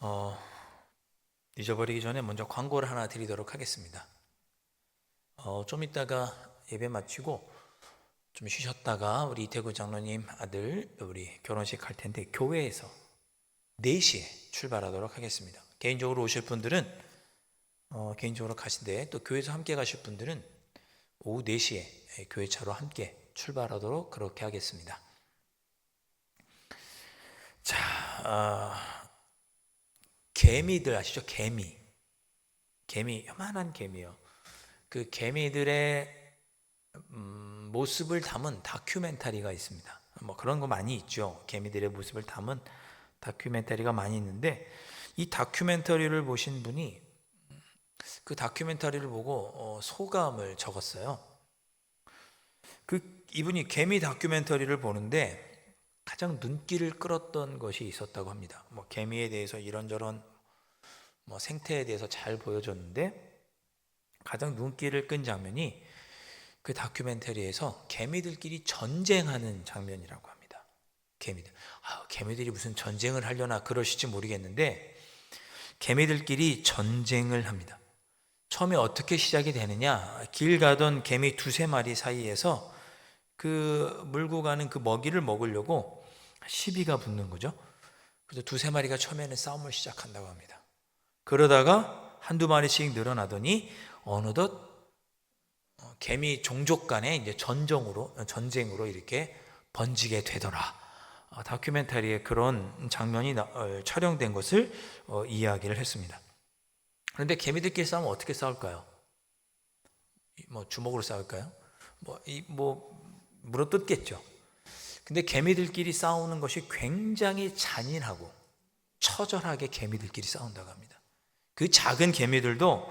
어, 잊어버리기 전에 먼저 광고를 하나 드리도록 하겠습니다. 좀 이따가 예배 마치고 좀 쉬셨다가 우리 이태구 장로님 아들 우리 결혼식 갈 텐데 교회에서 4시에 출발하도록 하겠습니다. 개인적으로 오실 분들은 개인적으로 가신데 또 교회에서 함께 가실 분들은 오후 4시에 교회 차로 함께 출발하도록 그렇게 하겠습니다. 자, 개미들 아시죠? 개미 요만한 개미요. 그 개미들의 모습을 담은 다큐멘터리가 있습니다. 뭐 그런 거 많이 있죠. 개미들의 모습을 담은 다큐멘터리가 많이 있는데 이 다큐멘터리를 보신 분이 그 다큐멘터리를 보고 소감을 적었어요. 이분이 개미 다큐멘터리를 보는데 가장 눈길을 끌었던 것이 있었다고 합니다. 뭐 개미에 대해서 이런저런 뭐 생태에 대해서 잘 보여줬는데 가장 눈길을 끈 장면이 그 다큐멘터리에서 개미들끼리 전쟁하는 장면이라고 합니다. 개미들이 무슨 전쟁을 하려나 그러실지 모르겠는데 개미들끼리 전쟁을 합니다. 처음에 어떻게 시작이 되느냐, 길 가던 개미 2-3마리 사이에서 그 물고 가는 그 먹이를 먹으려고 시비가 붙는 거죠. 그래서 2-3마리가 처음에는 싸움을 시작한다고 합니다. 그러다가 1-2마리씩 늘어나더니 어느덧 개미 종족 간의 이제 전쟁으로 이렇게 번지게 되더라. 다큐멘터리에 그런 장면이 촬영된 것을 이야기를 했습니다. 그런데 개미들끼리 싸우면 어떻게 싸울까요? 뭐 주먹으로 싸울까요? 물어뜯겠죠. 근데 개미들끼리 싸우는 것이 굉장히 잔인하고 처절하게 개미들끼리 싸운다고 합니다. 그 작은 개미들도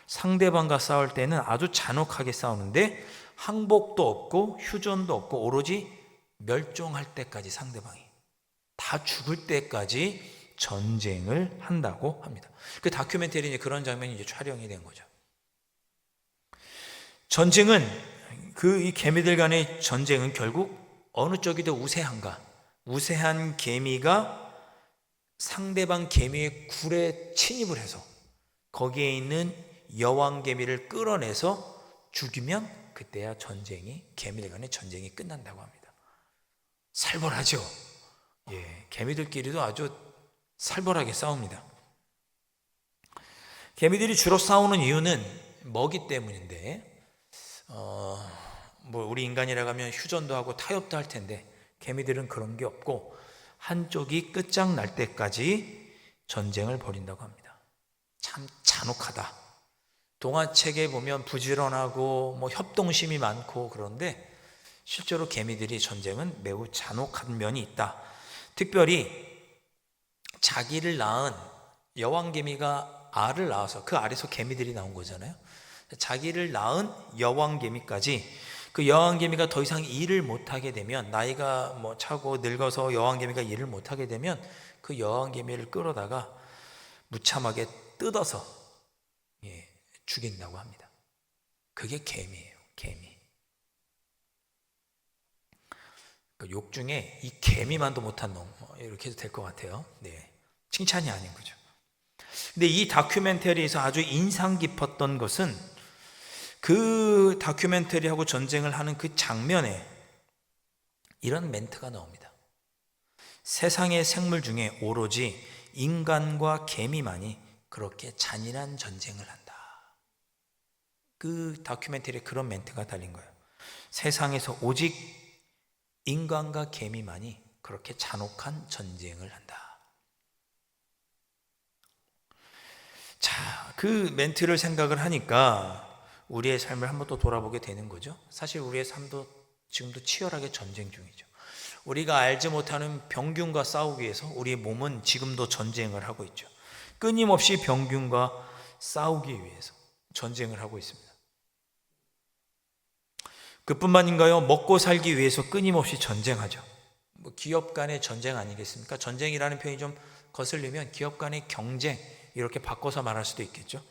상대방과 싸울 때는 아주 잔혹하게 싸우는데 항복도 없고 휴전도 없고 오로지 멸종할 때까지 상대방이 다 죽을 때까지 전쟁을 한다고 합니다. 그 다큐멘터리에 그런 장면이 이제 촬영이 된 거죠. 전쟁은 이 개미들 간의 전쟁은 결국 어느 쪽이 더 우세한가? 우세한 개미가 상대방 개미의 굴에 침입을 해서 거기에 있는 여왕개미를 끌어내서 죽이면 그때야 개미들 간의 전쟁이 끝난다고 합니다. 살벌하죠? 예, 개미들끼리도 아주 살벌하게 싸웁니다. 개미들이 주로 싸우는 이유는 먹이 때문인데, 우리 인간이라고 하면 휴전도 하고 타협도 할 텐데, 개미들은 그런 게 없고, 한쪽이 끝장날 때까지 전쟁을 벌인다고 합니다. 참 잔혹하다. 동화책에 보면 부지런하고 협동심이 많고 그런데 실제로 개미들이 전쟁은 매우 잔혹한 면이 있다. 특별히 자기를 낳은 여왕개미가 알을 낳아서 그 알에서 개미들이 나온 거잖아요. 자기를 낳은 여왕개미까지 그 여왕개미가 더 이상 일을 못하게 되면 나이가 차고 늙어서 여왕개미가 일을 못하게 되면 그 여왕개미를 끌어다가 무참하게 뜯어서 죽인다고 합니다. 그게 개미예요. 개미. 욕 중에 이 개미만도 못한 놈 이렇게 해도 될 것 같아요. 네, 칭찬이 아닌 거죠. 근데 이 다큐멘터리에서 아주 인상 깊었던 것은 그 다큐멘터리하고 전쟁을 하는 그 장면에 이런 멘트가 나옵니다. 세상의 생물 중에 오로지 인간과 개미만이 그렇게 잔인한 전쟁을 한다. 그 다큐멘터리에 그런 멘트가 달린 거예요. 세상에서 오직 인간과 개미만이 그렇게 잔혹한 전쟁을 한다. 자, 그 멘트를 생각을 하니까 우리의 삶을 한번 또 돌아보게 되는 거죠. 사실 우리의 삶도 지금도 치열하게 전쟁 중이죠. 우리가 알지 못하는 병균과 싸우기 위해서 우리의 몸은 지금도 전쟁을 하고 있죠. 끊임없이 병균과 싸우기 위해서 전쟁을 하고 있습니다. 그뿐만인가요? 먹고 살기 위해서 끊임없이 전쟁하죠. 기업 간의 전쟁 아니겠습니까? 전쟁이라는 표현이 좀 거슬리면 기업 간의 경쟁 이렇게 바꿔서 말할 수도 있겠죠.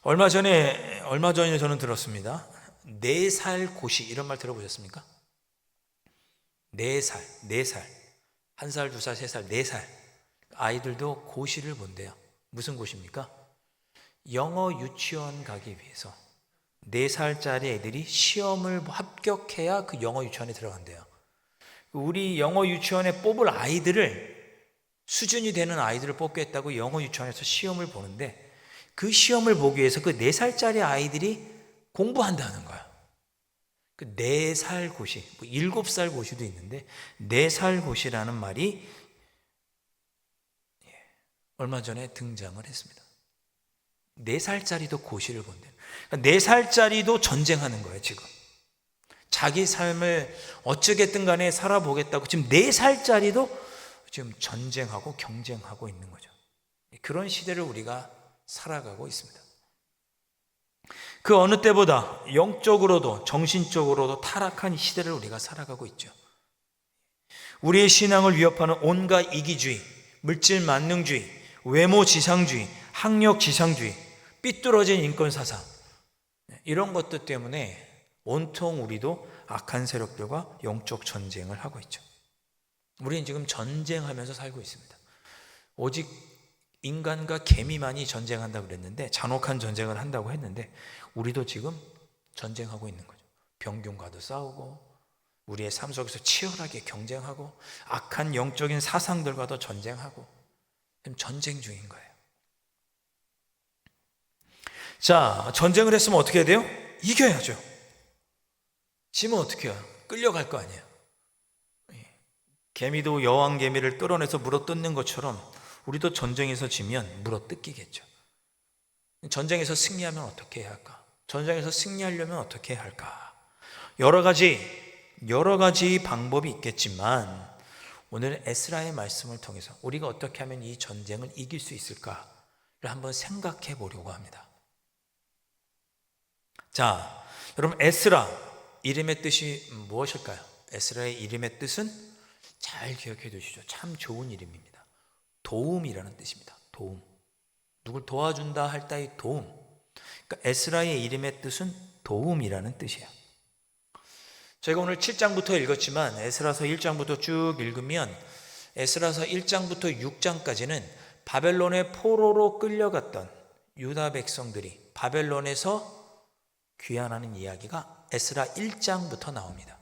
얼마 전에 저는 들었습니다. 4살 고시 이런 말 들어보셨습니까? 4살 1살, 2살, 3살, 4살 아이들도 고시를 본대요. 무슨 고시입니까? 영어 유치원 가기 위해서 4살짜리 애들이 시험을 합격해야 그 영어 유치원에 들어간대요. 우리 영어 유치원에 뽑을 아이들을, 수준이 되는 아이들을 뽑겠다고 영어 유치원에서 시험을 보는데, 그 시험을 보기 위해서 그 4살짜리 아이들이 공부한다는 거야. 그 4살 고시, 7살 고시도 있는데 4살 고시라는 말이 얼마 전에 등장을 했습니다. 4살짜리도 고시를 본대요. 4살짜리도 전쟁하는 거예요, 지금. 자기 삶을 어쩌겠든 간에 살아보겠다고 지금 4살짜리도 지금 전쟁하고 경쟁하고 있는 거죠. 그런 시대를 우리가 살아가고 있습니다. 그 어느 때보다 영적으로도 정신적으로도 타락한 시대를 우리가 살아가고 있죠. 우리의 신앙을 위협하는 온갖 이기주의, 물질 만능주의, 외모 지상주의, 학력 지상주의, 삐뚤어진 인권 사상, 이런 것들 때문에 온통 우리도 악한 세력들과 영적 전쟁을 하고 있죠. 우리는 지금 전쟁하면서 살고 있습니다. 오직 인간과 개미만이 전쟁한다고 그랬는데, 잔혹한 전쟁을 한다고 했는데, 우리도 지금 전쟁하고 있는 거죠. 병균과도 싸우고, 우리의 삶 속에서 치열하게 경쟁하고, 악한 영적인 사상들과도 전쟁하고, 지금 전쟁 중인 거예요. 자, 전쟁을 했으면 어떻게 해야 돼요? 이겨야죠. 지면 어떻게 해요? 끌려갈 거 아니에요. 개미도 여왕 개미를 끌어내서 물어 뜯는 것처럼 우리도 전쟁에서 지면 물어 뜯기겠죠. 전쟁에서 승리하면 어떻게 해야 할까? 전쟁에서 승리하려면 어떻게 해야 할까? 여러 가지 방법이 있겠지만, 오늘 에스라의 말씀을 통해서 우리가 어떻게 하면 이 전쟁을 이길 수 있을까를 한번 생각해 보려고 합니다. 자, 여러분, 에스라 이름의 뜻이 무엇일까요? 에스라의 이름의 뜻은 잘 기억해 두시죠. 참 좋은 이름입니다. 도움이라는 뜻입니다. 도움. 누굴 도와준다 할 때의 도움. 그러니까 에스라의 이름의 뜻은 도움이라는 뜻이에요. 제가 오늘 7장부터 읽었지만 에스라서 1장부터 쭉 읽으면 에스라서 1장부터 6장까지는 바벨론의 포로로 끌려갔던 유다 백성들이 바벨론에서 귀환하는 이야기가 에스라 1장부터 나옵니다.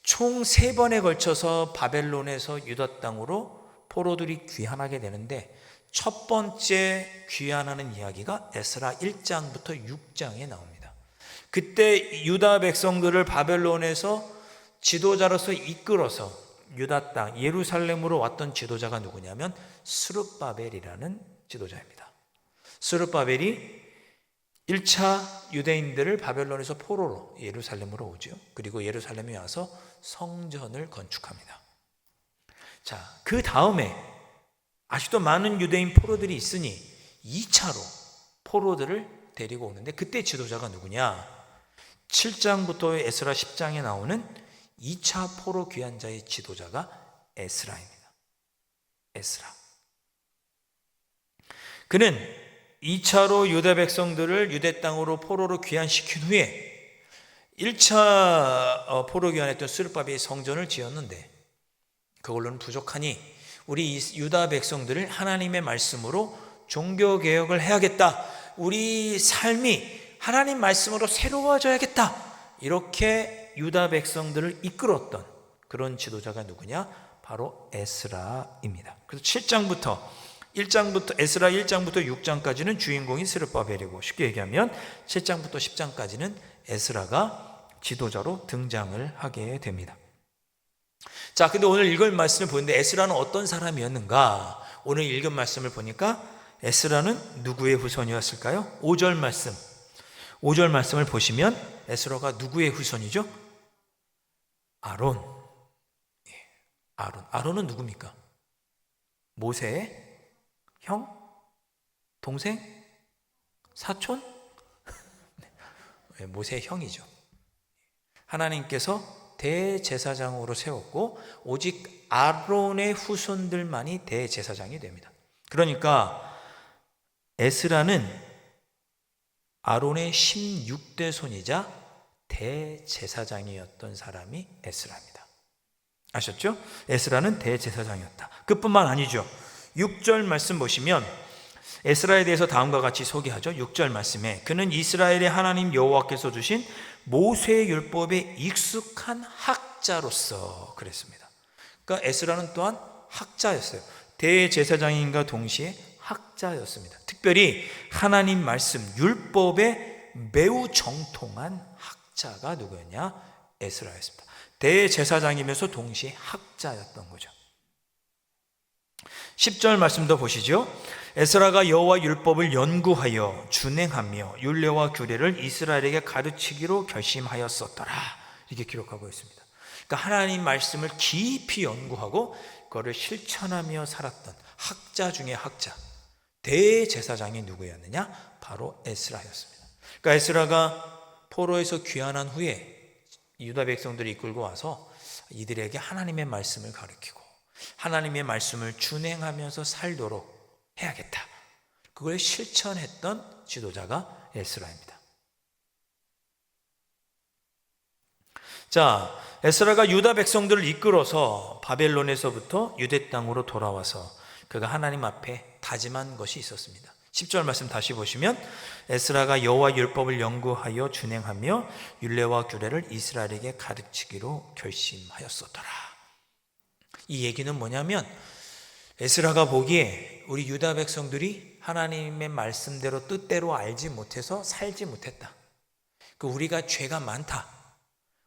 총 3번에 걸쳐서 바벨론에서 유다 땅으로 포로들이 귀환하게 되는데, 첫 번째 귀환하는 이야기가 에스라 1장부터 6장에 나옵니다. 그때 유다 백성들을 바벨론에서 지도자로서 이끌어서 유다 땅 예루살렘으로 왔던 지도자가 누구냐면 스룹바벨이라는 지도자입니다. 스룹바벨이 1차 유대인들을 바벨론에서 포로로 예루살렘으로 오죠. 그리고 예루살렘에 와서 성전을 건축합니다. 자, 그 다음에 아직도 많은 유대인 포로들이 있으니 2차로 포로들을 데리고 오는데, 그때 지도자가 누구냐? 7장부터 에스라 10장에 나오는 2차 포로 귀환자의 지도자가 에스라입니다. 에스라. 그는 2차로 유대 백성들을 유대 땅으로 포로로 귀환시킨 후에 1차 포로 귀환했던 스룹바벨이 성전을 지었는데, 그걸로는 부족하니 우리 유다 백성들을 하나님의 말씀으로 종교개혁을 해야겠다, 우리 삶이 하나님 말씀으로 새로워져야겠다, 이렇게 유다 백성들을 이끌었던 그런 지도자가 누구냐? 바로 에스라입니다. 그래서 1장부터 에스라 1장부터 6장까지는 주인공이 스룹바벨이고, 쉽게 얘기하면 7장부터 10장까지는 에스라가 지도자로 등장을 하게 됩니다. 자, 근데 오늘 읽은 말씀을 보는데 에스라는 어떤 사람이었는가? 오늘 읽은 말씀을 보니까 에스라는 누구의 후손이었을까요? 5절 말씀을 보시면 에스라가 누구의 후손이죠? 아론. 아론은 누굽니까? 모세의 형? 동생? 사촌? 모세의 형이죠. 하나님께서 대제사장으로 세웠고 오직 아론의 후손들만이 대제사장이 됩니다. 그러니까 에스라는 아론의 16대 손이자 대제사장이었던 사람이 에스라입니다. 아셨죠? 에스라는 대제사장이었다. 그뿐만 아니죠. 6절 말씀 보시면 에스라에 대해서 다음과 같이 소개하죠. 6절 말씀에 그는 이스라엘의 하나님 여호와께서 주신 모세의 율법에 익숙한 학자로서 그랬습니다. 그러니까 에스라는 또한 학자였어요. 대제사장인과 동시에 학자였습니다. 특별히 하나님 말씀 율법에 매우 정통한 학자가 누구였냐? 에스라였습니다. 대제사장이면서 동시에 학자였던 거죠. 10절 말씀도 보시죠. 에스라가 여호와 율법을 연구하여 준행하며 율례와 규례를 이스라엘에게 가르치기로 결심하였었더라. 이렇게 기록하고 있습니다. 그러니까 하나님 말씀을 깊이 연구하고 그거를 실천하며 살았던 학자 중에 학자, 대제사장이 누구였느냐? 바로 에스라였습니다. 그러니까 에스라가 포로에서 귀환한 후에 유다 백성들이 이끌고 와서 이들에게 하나님의 말씀을 가르치고 하나님의 말씀을 준행하면서 살도록 해야겠다. 그걸 실천했던 지도자가 에스라입니다. 자, 에스라가 유다 백성들을 이끌어서 바벨론에서부터 유대 땅으로 돌아와서 그가 하나님 앞에 다짐한 것이 있었습니다. 10절 말씀 다시 보시면 에스라가 여호와 율법을 연구하여 준행하며 율례와 규례를 이스라엘에게 가르치기로 결심하였었더라. 이 얘기는 뭐냐면 에스라가 보기에 우리 유다 백성들이 하나님의 말씀대로 뜻대로 알지 못해서 살지 못했다. 우리가 죄가 많다.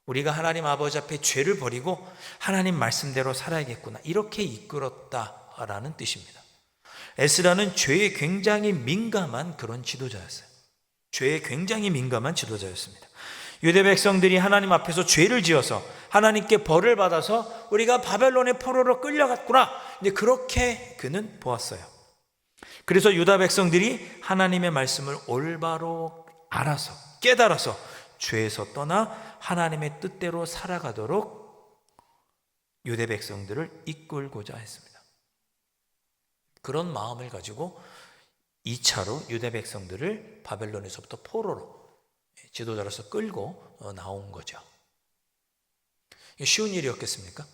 우리가 하나님 아버지 앞에 죄를 버리고 하나님 말씀대로 살아야겠구나. 이렇게 이끌었다라는 뜻입니다. 에스라는 죄에 굉장히 민감한 그런 지도자였어요. 죄에 굉장히 민감한 지도자였습니다. 유대 백성들이 하나님 앞에서 죄를 지어서 하나님께 벌을 받아서 우리가 바벨론의 포로로 끌려갔구나. 이제 그렇게 그는 보았어요. 그래서 유다 백성들이 하나님의 말씀을 올바로 알아서 깨달아서 죄에서 떠나 하나님의 뜻대로 살아가도록 유대 백성들을 이끌고자 했습니다. 그런 마음을 가지고 2차로 유대 백성들을 바벨론에서부터 포로로 지도자로서 끌고 나온 거죠. 쉬운 일이었겠습니까?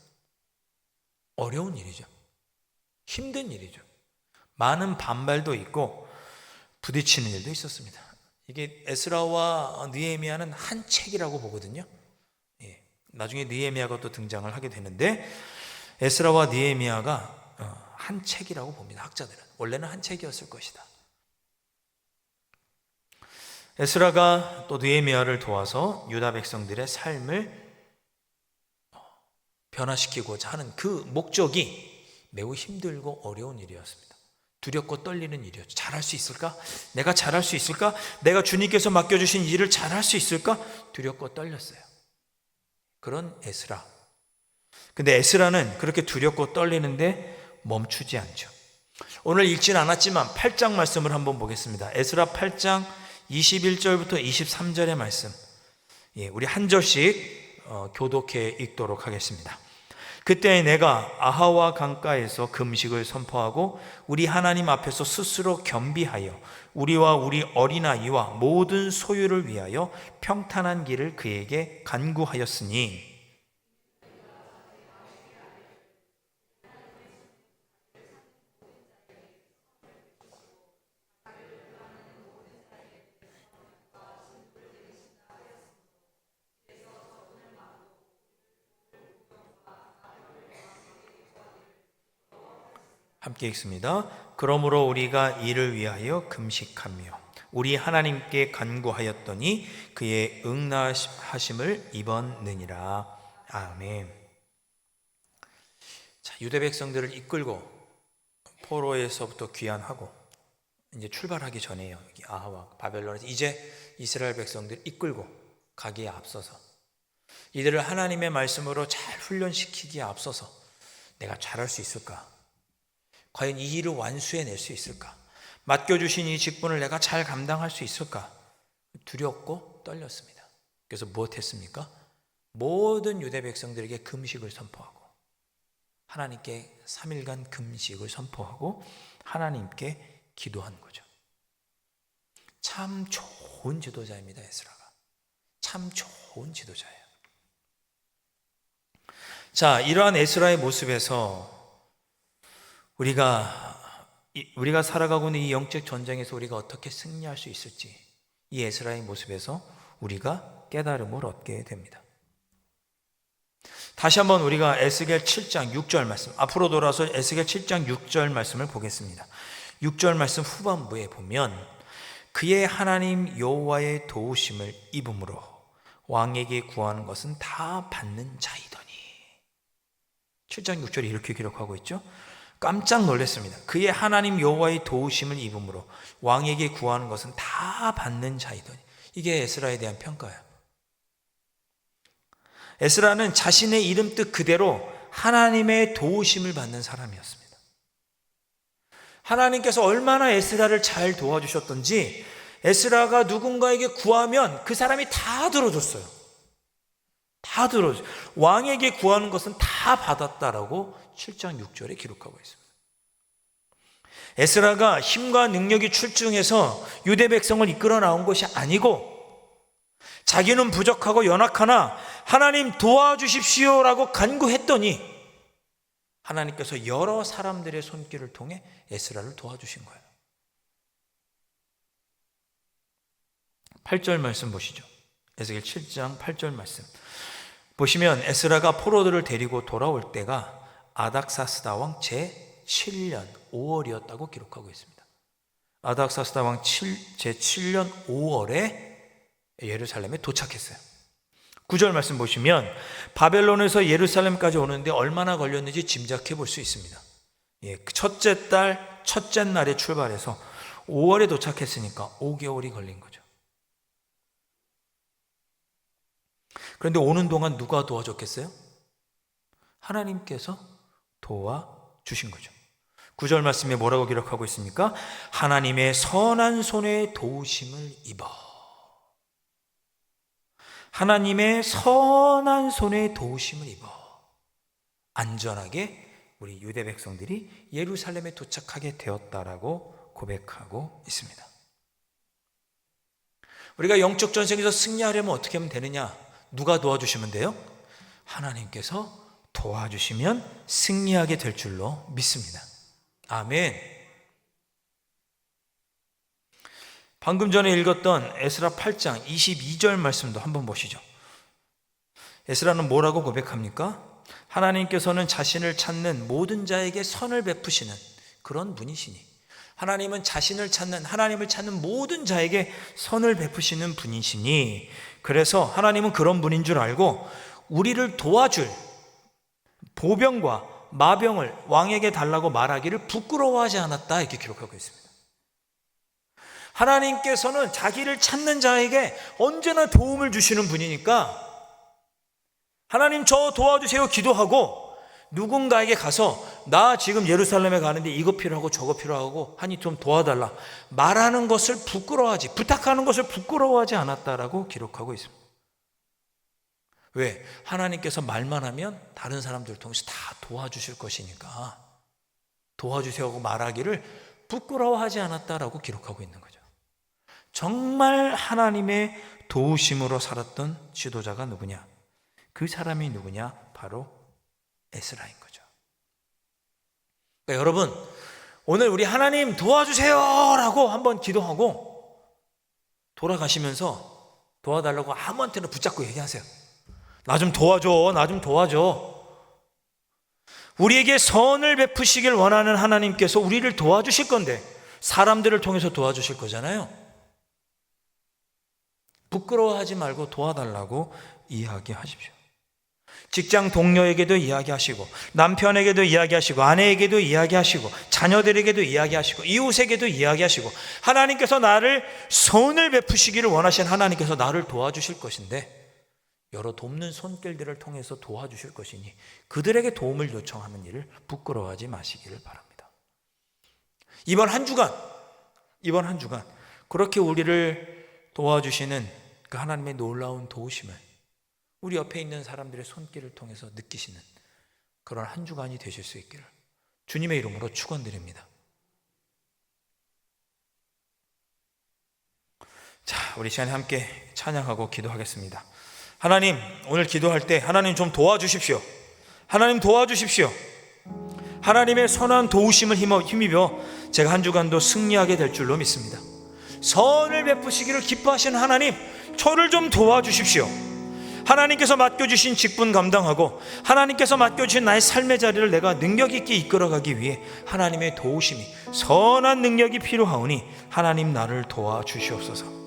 어려운 일이죠. 힘든 일이죠. 많은 반발도 있고 부딪히는 일도 있었습니다. 이게 에스라와 느헤미야는 한 책이라고 보거든요. 나중에 느헤미야가 또 등장을 하게 되는데 에스라와 느헤미야가 한 책이라고 봅니다. 학자들은 원래는 한 책이었을 것이다. 에스라가 또 느헤미야를 도와서 유다 백성들의 삶을 변화시키고자 하는 그 목적이 매우 힘들고 어려운 일이었습니다. 두렵고 떨리는 일이었죠. 잘할 수 있을까? 내가 잘할 수 있을까? 내가 주님께서 맡겨주신 일을 잘할 수 있을까? 두렵고 떨렸어요. 그런 에스라. 근데 에스라는 그렇게 두렵고 떨리는데 멈추지 않죠. 오늘 읽진 않았지만 8장 말씀을 한번 보겠습니다. 에스라 8장 21절부터 23절의 말씀. 우리 한 절씩 교독해 읽도록 하겠습니다. 그때 내가 아하와 강가에서 금식을 선포하고 우리 하나님 앞에서 스스로 겸비하여 우리와 우리 어린아이와 모든 소유를 위하여 평탄한 길을 그에게 간구하였으니 함께 읽습니다. 그러므로 우리가 이를 위하여 금식하며 우리 하나님께 간구하였더니 그의 응답하심을 입었느니라. 아멘. 자, 유대 백성들을 이끌고 포로에서부터 귀환하고 이제 출발하기 전에요. 아하와 바벨론에서 이제 이스라엘 백성들 이끌고 가기에 앞서서 이들을 하나님의 말씀으로 잘 훈련시키기에 앞서서 내가 잘할 수 있을까? 과연 이 일을 완수해낼 수 있을까? 맡겨주신 이 직분을 내가 잘 감당할 수 있을까? 두렵고 떨렸습니다. 그래서 무엇했습니까? 모든 유대 백성들에게 금식을 선포하고 하나님께 3일간 금식을 선포하고 하나님께 기도한 거죠. 참 좋은 지도자입니다. 에스라가. 참 좋은 지도자예요. 자, 이러한 에스라의 모습에서 우리가 우리가 살아가고 있는 이 영적 전쟁에서 우리가 어떻게 승리할 수 있을지 이 에스라의 모습에서 우리가 깨달음을 얻게 됩니다. 다시 한번 우리가 에스겔 7장 6절 말씀, 앞으로 돌아서 에스겔 7장 6절 말씀을 보겠습니다. 6절 말씀 후반부에 보면 그의 하나님 여호와의 도우심을 입음으로 왕에게 구하는 것은 다 받는 자이더니. 7장 6절에 이렇게 기록하고 있죠. 깜짝 놀랐습니다. 그의 하나님 여호와의 도우심을 입음으로 왕에게 구하는 것은 다 받는 자이더니. 이게 에스라에 대한 평가예요. 에스라는 자신의 이름 뜻 그대로 하나님의 도우심을 받는 사람이었습니다. 하나님께서 얼마나 에스라를 잘 도와주셨던지 에스라가 누군가에게 구하면 그 사람이 다 들어줬어요. 다 들어줬어요. 왕에게 구하는 것은 다 받았다라고 7장 6절에 기록하고 있습니다. 에스라가 힘과 능력이 출중해서 유대 백성을 이끌어 나온 것이 아니고 자기는 부족하고 연약하나 하나님 도와주십시오라고 간구했더니 하나님께서 여러 사람들의 손길을 통해 에스라를 도와주신 거예요. 8절 말씀 보시죠. 에스겔 7장 8절 말씀 보시면 에스라가 포로들을 데리고 돌아올 때가 아닥사스다 왕 제7년 5월이었다고 기록하고 있습니다. 아닥사스다 왕 제7년 5월에 예루살렘에 도착했어요. 9절 말씀 보시면 바벨론에서 예루살렘까지 오는데 얼마나 걸렸는지 짐작해 볼 수 있습니다. 첫째 달 첫째 날에 출발해서 5월에 도착했으니까 5개월이 걸린 거죠. 그런데 오는 동안 누가 도와줬겠어요? 하나님께서 도와주신 거죠. 9절 말씀에 뭐라고 기록하고 있습니까? 하나님의 선한 손에 도우심을 입어. 하나님의 선한 손에 도우심을 입어 안전하게 우리 유대 백성들이 예루살렘에 도착하게 되었다라고 고백하고 있습니다. 우리가 영적 전쟁에서 승리하려면 어떻게 하면 되느냐? 누가 도와주시면 돼요? 하나님께서 도와주시면 승리하게 될 줄로 믿습니다. 아멘. 방금 전에 읽었던 에스라 8장 22절 말씀도 한번 보시죠. 에스라는 뭐라고 고백합니까? 하나님께서는 자신을 찾는 모든 자에게 선을 베푸시는 그런 분이시니 하나님은 자신을 찾는 하나님을 찾는 모든 자에게 선을 베푸시는 분이시니 그래서 하나님은 그런 분인 줄 알고 우리를 도와줄 보병과 마병을 왕에게 달라고 말하기를 부끄러워하지 않았다 이렇게 기록하고 있습니다. 하나님께서는 자기를 찾는 자에게 언제나 도움을 주시는 분이니까 하나님 저 도와주세요 기도하고 누군가에게 가서 나 지금 예루살렘에 가는데 이거 필요하고 저거 필요하고 하니 좀 도와달라 말하는 것을 부끄러워하지 부탁하는 것을 부끄러워하지 않았다라고 기록하고 있습니다. 왜? 하나님께서 말만 하면 다른 사람들을 통해서 다 도와주실 것이니까 도와주세요 하고 말하기를 부끄러워하지 않았다라고 기록하고 있는 거죠. 정말 하나님의 도우심으로 살았던 지도자가 누구냐? 그 사람이 누구냐? 바로 에스라인 거죠. 그러니까 여러분 오늘 우리 하나님 도와주세요 라고 한번 기도하고 돌아가시면서 도와달라고 아무한테나 붙잡고 얘기하세요. 나 좀 도와줘, 나 좀 도와줘. 우리에게 선을 베푸시길 원하는 하나님께서 우리를 도와주실 건데 사람들을 통해서 도와주실 거잖아요. 부끄러워하지 말고 도와달라고 이야기하십시오. 직장 동료에게도 이야기하시고 남편에게도 이야기하시고 아내에게도 이야기하시고 자녀들에게도 이야기하시고 이웃에게도 이야기하시고 하나님께서 나를 선을 베푸시기를 원하신 하나님께서 나를 도와주실 것인데 여러 돕는 손길들을 통해서 도와주실 것이니 그들에게 도움을 요청하는 일을 부끄러워하지 마시기를 바랍니다. 이번 한 주간 그렇게 우리를 도와주시는 그 하나님의 놀라운 도우심을 우리 옆에 있는 사람들의 손길을 통해서 느끼시는 그런 한 주간이 되실 수 있기를 주님의 이름으로 축원드립니다. 자, 우리 시간에 함께 찬양하고 기도하겠습니다. 하나님, 오늘 기도할 때 하나님 좀 도와주십시오. 하나님 도와주십시오. 하나님의 선한 도우심을 힘입어 제가 한 주간도 승리하게 될 줄로 믿습니다. 선을 베푸시기를 기뻐하시는 하나님, 저를 좀 도와주십시오. 하나님께서 맡겨주신 직분 감당하고 하나님께서 맡겨주신 나의 삶의 자리를 내가 능력 있게 이끌어가기 위해 하나님의 도우심이, 선한 능력이 필요하오니 하나님 나를 도와주시옵소서.